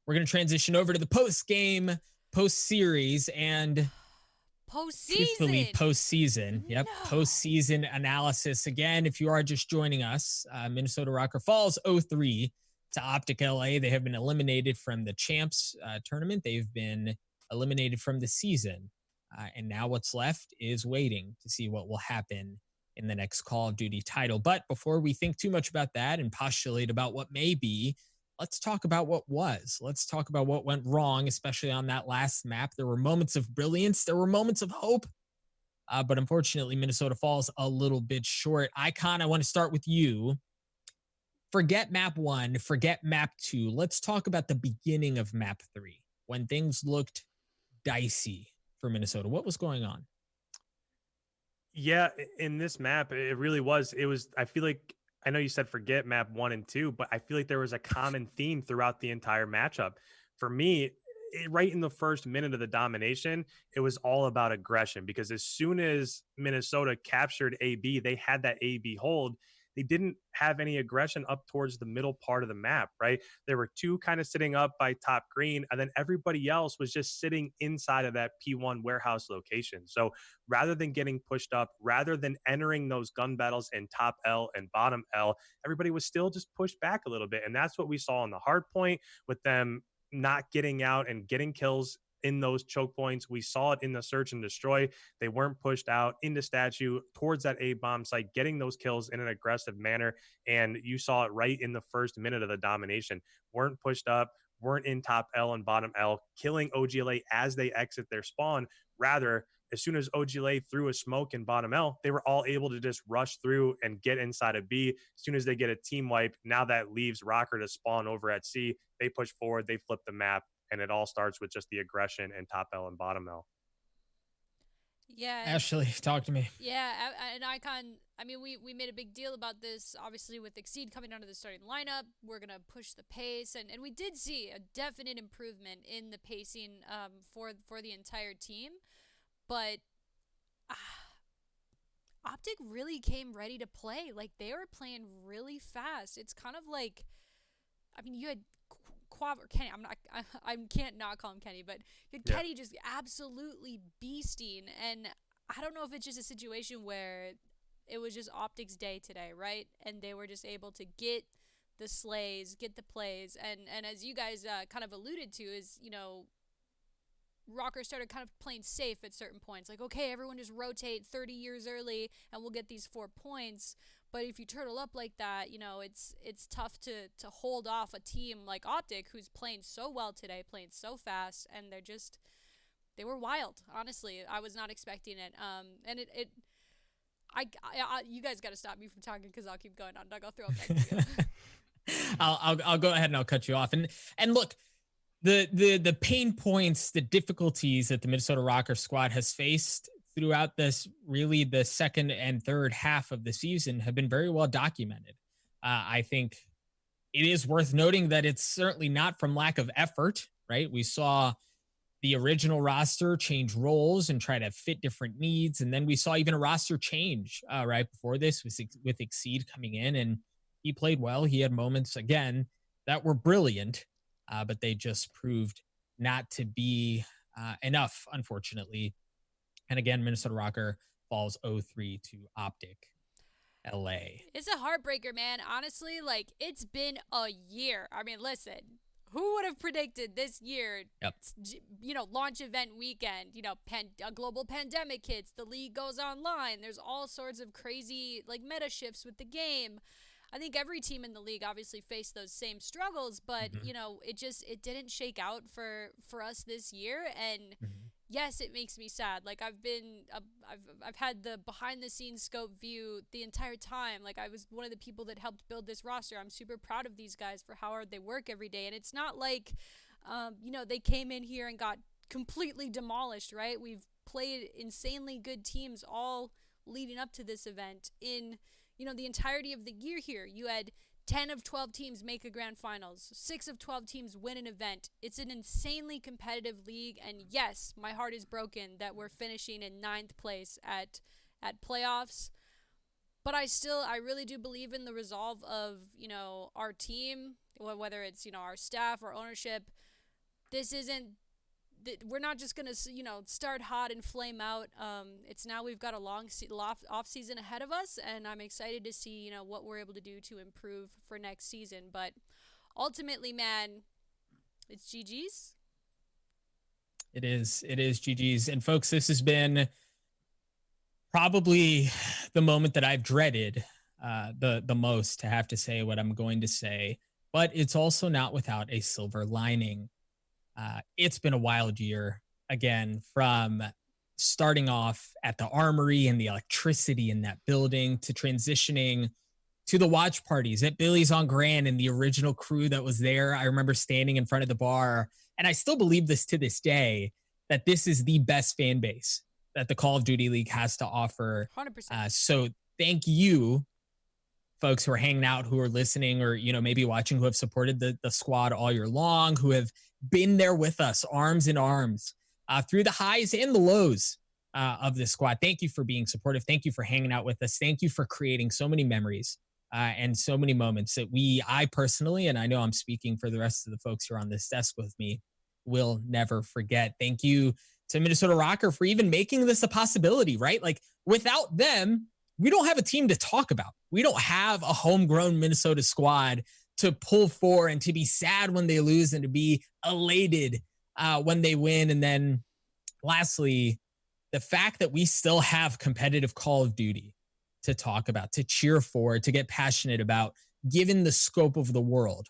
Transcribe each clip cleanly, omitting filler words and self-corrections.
We're going to transition over to the post-game, post-series, and truthfully, Postseason. postseason. Yep, No. postseason analysis. Again, if you are just joining us, Minnesota ROKKR falls 0-3 to OpTic LA. They have been eliminated from the champs tournament. They've been eliminated from the season. And now what's left is waiting to see what will happen in the next Call of Duty title. But before we think too much about that and postulate about what may be, let's talk about what was. Let's talk about what went wrong, especially on that last map. There were moments of brilliance, there were moments of hope, but unfortunately, Minnesota falls a little bit short. Icon, I want to start with you. Forget map one, forget map two. Let's talk about the beginning of map three when things looked dicey for Minnesota. What was going on? Yeah, in this map, it really was. It was, I feel like, I know you said forget map 1 and 2, but I feel like there was a common theme throughout the entire matchup. For me, right in the first minute of the domination, it was all about aggression because as soon as Minnesota captured AB, they had that AB hold. They didn't have any aggression up towards the middle part of the map, right? There were two kind of sitting up by top green, and then everybody else was just sitting inside of that P1 warehouse location. So rather than getting pushed up, rather than entering those gun battles in top L and bottom L, everybody was still just pushed back a little bit. And that's what we saw on the hard point with them not getting out and getting kills in those choke points. We saw it in the search and destroy. They weren't pushed out into statue towards that A bomb site, getting those kills in an aggressive manner. And you saw it right in the first minute of the domination. Weren't pushed up, weren't in top L and bottom L, killing OGLA as they exit their spawn. Rather, as soon as OGLA threw a smoke in bottom L, they were all able to just rush through and get inside of B. As soon as they get a team wipe, now that leaves ROKKR to spawn over at C. They push forward, they flip the map, and it all starts with just the aggression in top L and bottom L. Yeah, and Ashley, talk to me. yeah, and Icon. I mean, we made a big deal about this, obviously, with Exceed coming onto the starting lineup. We're gonna push the pace, and we did see a definite improvement in the pacing for the entire team. But OpTic really came ready to play. Like they were playing really fast. It's kind of like, I mean, you had Quav or Kenny. I can't not call him Kenny, but you had Kenny just absolutely beasting. And I don't know if it's just a situation where it was just OpTic's day today, right? And they were just able to get the slays, get the plays, and as you guys kind of alluded to, is ROKKR started kind of playing safe at certain points. Like, okay, everyone just rotate 30 years early and we'll get these 4 points. But if you turtle up like that, it's tough to hold off a team like OpTic, who's playing so well today, playing so fast, and they were wild. Honestly, I was not expecting it. And you guys got to stop me from talking because I'll keep going on. Doug, I'll throw it back to you. I'll go ahead and I'll cut you off. And look, the pain points, the difficulties that the Minnesota ROKKR squad has faced throughout this, really the second and third half of the season, have been very well documented. I think it is worth noting that it's certainly not from lack of effort, right? We saw the original roster change roles and try to fit different needs. And then we saw even a roster change right before this with Exceed coming in, and he played well. He had moments, again, that were brilliant, but they just proved not to be enough, unfortunately. And again, Minnesota ROKKR falls 0-3 to OpTic LA. It's a heartbreaker, man. Honestly, like, it's been a year. I mean, listen, who would have predicted this year, Yep. Launch event weekend, a global pandemic hits, the league goes online, there's all sorts of crazy, like, meta shifts with the game. I think every team in the league obviously faced those same struggles, but it didn't shake out for us this year. And yes, it makes me sad. Like I've had the behind the scenes scope view the entire time. Like I was one of the people that helped build this roster. I'm super proud of these guys for how hard they work every day. And it's not like they came in here and got completely demolished, right? We've played insanely good teams all leading up to this event in the entirety of the year. Here you had 10 of 12 teams make a grand finals, 6 of 12 teams win an event. It's an insanely competitive league, and yes, my heart is broken that we're finishing in 9th place at playoffs. But I really do believe in the resolve of our team, whether it's our staff or ownership. this isn't we're not just gonna start hot and flame out. It's now we've got a long off season ahead of us, and I'm excited to see what we're able to do to improve for next season. But ultimately, man, it's GG's. It is GG's. And folks, this has been probably the moment that I've dreaded the most, to have to say what I'm going to say. But it's also not without a silver lining. It's been a wild year again, from starting off at the Armory and the electricity in that building to transitioning to the watch parties at Billy's on Grand and the original crew that was there. I remember standing in front of the bar, and I still believe this to this day, that this is the best fan base that the Call of Duty League has to offer. 100%. So thank you, folks who are hanging out, who are listening, or maybe watching, who have supported the squad all year long, who have been there with us, arms in arms, through the highs and the lows of this squad. Thank you for being supportive. Thank you for hanging out with us. Thank you for creating so many memories and so many moments that I personally, and I know I'm speaking for the rest of the folks who are on this desk with me, will never forget. Thank you to Minnesota ROKKR for even making this a possibility, right? Like, without them, we don't have a team to talk about. We don't have a homegrown Minnesota squad to pull for, and to be sad when they lose and to be elated when they win. And then lastly, the fact that we still have competitive Call of Duty to talk about, to cheer for, to get passionate about, given the scope of the world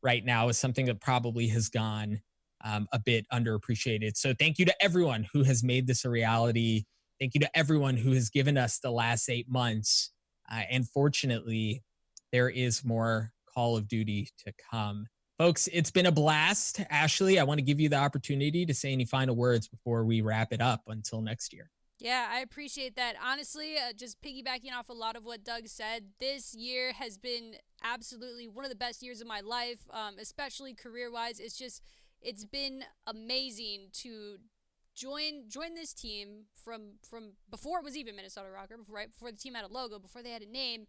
right now, is something that probably has gone a bit underappreciated. So thank you to everyone who has made this a reality. Thank you to everyone who has given us the last 8 months. And fortunately, there is more Call of Duty to come. Folks, it's been a blast. Ashley, I want to give you the opportunity to say any final words before we wrap it up until next year. Yeah, I appreciate that. Honestly, just piggybacking off a lot of what Doug said, this year has been absolutely one of the best years of my life, especially career-wise. It's been amazing to join this team from before it was even Minnesota ROKKR, right before the team had a logo, before they had a name.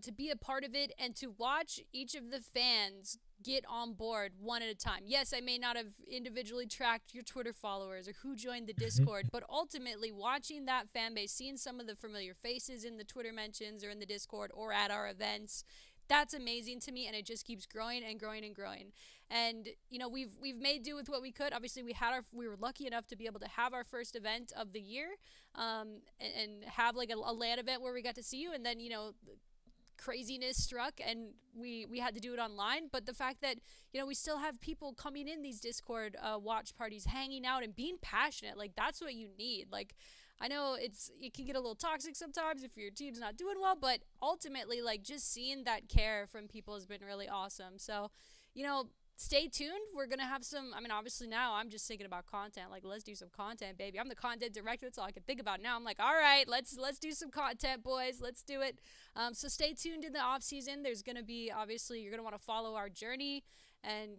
To be a part of it and to watch each of the fans get on board one at a time. Yes, I may not have individually tracked your Twitter followers or who joined the Discord, but ultimately watching that fan base, seeing some of the familiar faces in the Twitter mentions or in the Discord or at our events, that's amazing to me, and it just keeps growing and growing and growing. And we've made do with what we could. Obviously, we were lucky enough to be able to have our first event of the year, and have like a LAN event where we got to see you, and then craziness struck and we had to do it online. But the fact that we still have people coming in these Discord watch parties, hanging out and being passionate, like that's what you need. Like, I know it can get a little toxic sometimes if your team's not doing well, but ultimately, like, just seeing that care from people has been really awesome. So stay tuned. We're going to have some, I mean, obviously now I'm just thinking about content. Like, let's do some content, baby. I'm the content director. That's all I can think about now. I'm like, all right, let's do some content, boys. Let's do it. So stay tuned in the off season. There's going to be, obviously, you're going to want to follow our journey and,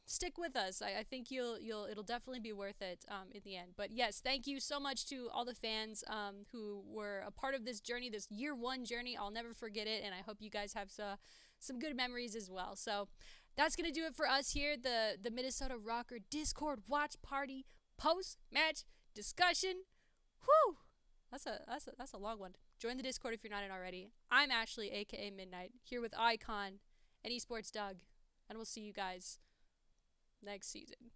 stick with us. I think it'll definitely be worth it in the end. But yes, thank you so much to all the fans who were a part of this journey, this year one journey. I'll never forget it. And I hope you guys have some good memories as well. So that's going to do it for us here, the Minnesota ROKKR Discord watch party post-match discussion. Whew! That's a long one. Join the Discord if you're not in already. I'm Ashley, aka MiDNiTE, here with Icon and EsportsDoug, and we'll see you guys next season.